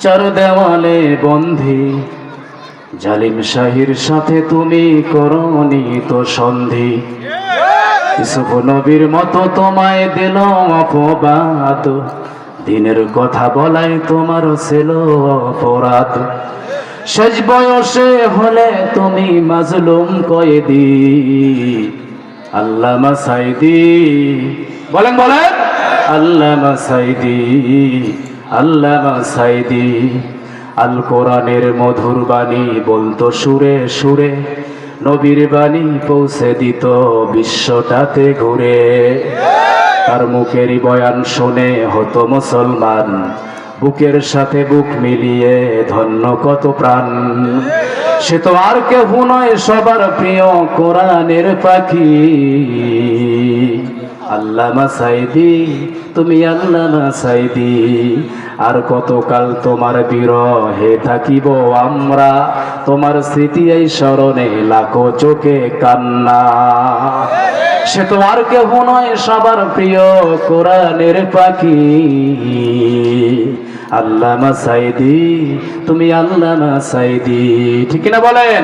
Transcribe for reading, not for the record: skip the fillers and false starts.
চার দেওয়ালে বন্ধি, জালিম শাহির সাথে তুমি করনি তো সন্ধি। ইউসুফ নবীর মতো তোমায় দিল অপবাদ, দিনের কথা বলাই তোমার ছিল অপরাধ। শেষ বয়সে হলে তুমি মাজলুম কয়েদি, আল্লামা সাইদি। বলেন বলেন, আল্লামা সাইদি, আল্লামা সাইদি। আল কোরআনের মধুর বাণী বলতো সুরে সুরে, নবীর বাণী পৌঁছে দিত বিশ্বটাতে ঘুরে। তার মুখেরই বয়ান শুনে হতো মুসলমান, বুকের সাথে বুক মিলিয়ে ধন্য কত প্রাণ। সে তো আর কেহ নয়, সবার প্রিয় কোরআনের পাখি, আল্লামা সাইদি। তুমি আল্লামা সাইদি। আর কতকাল তোমার বিরহে থাকিব আমরা, তোমার স্মৃতি এই স্মরণে লাখো চোখে কান্না। সে তো আর কেহ নয়, সবার প্রিয় কোরআনের পাখি, আল্লামা সাইদি। তুমি আল্লামা সাইদি। ঠিক কিনা বলেন?